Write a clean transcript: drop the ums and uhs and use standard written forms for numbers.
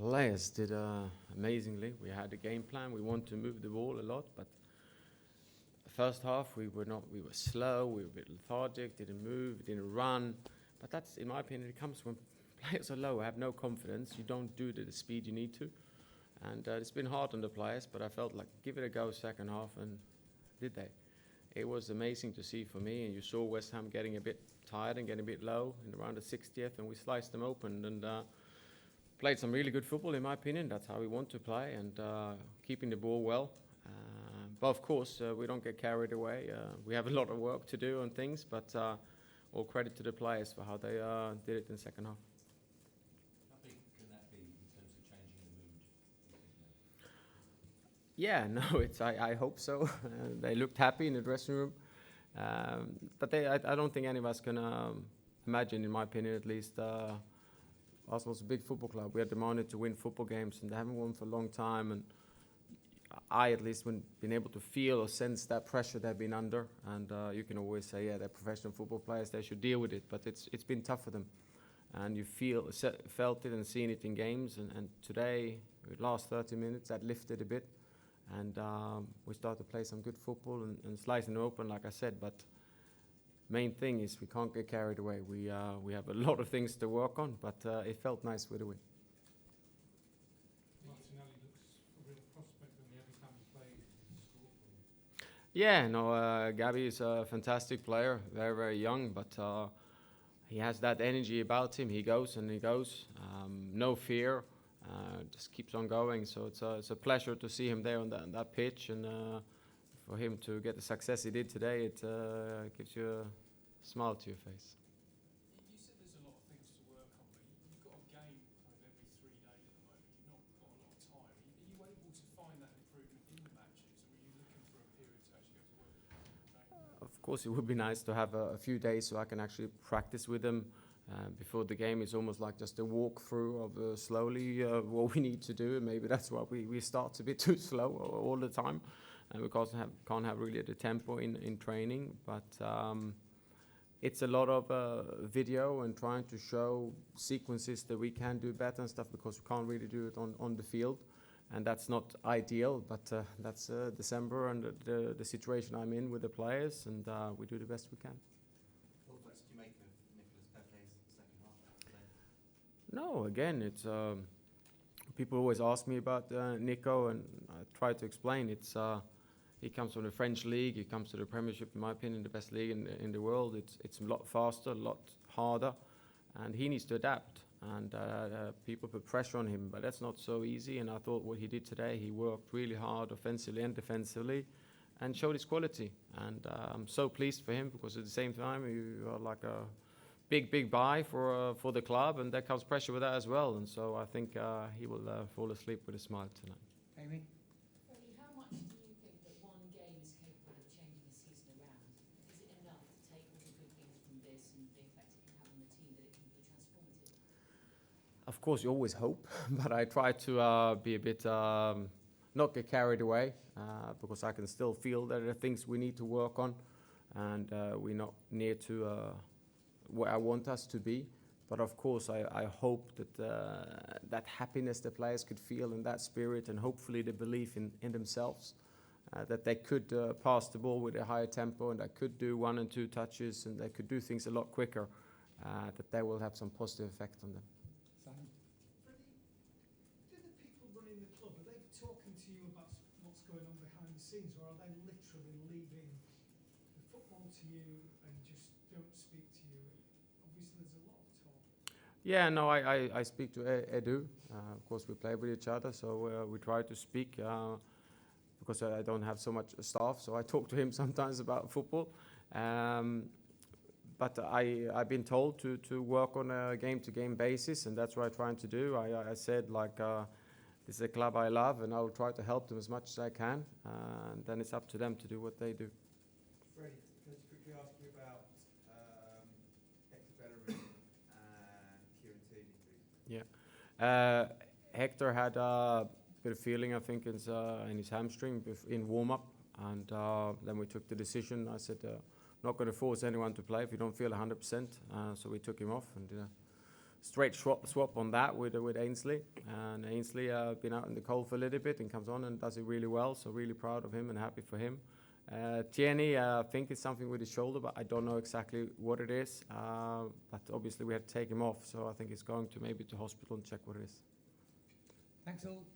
players did amazingly. We had a game plan. We wanted to move the ball a lot, but the first half we were not. We were slow. We were a bit lethargic. Didn't move. Didn't run. But that's, in my opinion, it comes when players are low, have no confidence. You don't do it at the speed you need to, and it's been hard on the players. But I felt like give it a go second half, and did they? It was amazing to see for me, and you saw West Ham getting a bit tired and getting a bit low in around the 60th, and we sliced them open and played some really good football, in my opinion. That's how we want to play, and keeping the ball well. But of course, we don't get carried away. We have a lot of work to do on things, but all credit to the players for how they did it in the second half. How big can that be in terms of changing the mood? Yeah, no, I hope so. They looked happy in the dressing room. But I don't think any of us can imagine, in my opinion at least, Arsenal's a big football club. We are demanded to win football games, and they haven't won for a long time. And I, at least, when been able to feel or sense that pressure they've been under. And you can always say, yeah, they're professional football players, they should deal with it. But it's been tough for them. And you felt it and seen it in games. And today, the last 30 minutes, that lifted a bit. And we started to play some good football and slicing open, like I said. But main thing is we can't get carried away. We have a lot of things to work on, but it felt nice with the win. Martinelli looks a real prospect when every time he plays, he can score for you. Yeah, no, Gabby is a fantastic player, very, very young, but he has that energy about him. He goes and he goes, no fear, just keeps on going. So it's a pleasure to see him there on that pitch, and for him to get the success he did today, it gives you a smile to your face. You said there's a lot of things to work on, but you've got a game kind of every 3 days at the moment. You've not got a lot of time. Are you able to find that improvement in the matches, or are you looking for a period to actually go to work? Of course, it would be nice to have a few days so I can actually practice with them. Before the game, it's almost like just a walkthrough of slowly what we need to do, and maybe that's why we start a bit too slow all the time, and we can't have really the tempo in training. But it's a lot of video and trying to show sequences that we can do better and stuff, because we can't really do it on the field, and that's not ideal. But that's December and the situation I'm in with the players, and we do the best we can. What did you make of Nicolas Pepe's second half today? No, again, it's people always ask me about Nico, and I try to explain. He comes from the French league. He comes to the Premiership, in my opinion, the best league in the world. It's a lot faster, a lot harder, and he needs to adapt. And people put pressure on him, but that's not so easy. And I thought what he did today, he worked really hard offensively and defensively, and showed his quality. And I'm so pleased for him, because at the same time you are like a big buy for the club, and there comes pressure with that as well. And so I think he will fall asleep with a smile tonight. Amy? Freddie, how much do you think that one game is capable of changing the season around? Is it enough to take all the good things from this and the effect it can have on the team, that it can be transformative? Of course, you always hope, but I try to be a bit, not get carried away, because I can still feel that there are things we need to work on, and we're not near to where I want us to be. But of course, I hope that that happiness the players could feel, and that spirit, and hopefully the belief in themselves, that they could pass the ball with a higher tempo, and they could do 1 and 2 touches, and they could do things a lot quicker, that they will have some positive effect on them. Simon? Freddie, do the people running the club, are they talking to you about what's going on behind the scenes, or are they literally leaving the football to you and just don't speak to you? Obviously, there's a lot of talk. Yeah, no, I speak to Edu. Of course, we play with each other, so we try to speak, because I don't have so much staff, so I talk to him sometimes about football. But I've been told to work on a game-to-game basis, and that's what I'm trying to do. I said, like, this is a club I love, and I will try to help them as much as I can, and then it's up to them to do what they do. Freddie, can I just quickly ask you about Hector Bellerin and Kieran Tierney, please? Yeah. Hector had a bit of feeling, I think, in his hamstring in warm-up, and then we took the decision. I said, not going to force anyone to play if you don't feel 100%, so we took him off and straight swap on that with Ainsley. And Ainsley been out in the cold for a little bit and comes on and does it really well. So really proud of him and happy for him. Tierney, I think it's something with his shoulder, but I don't know exactly what it is. But obviously we have to take him off. So I think he's going to maybe to hospital and check what it is. Thanks all.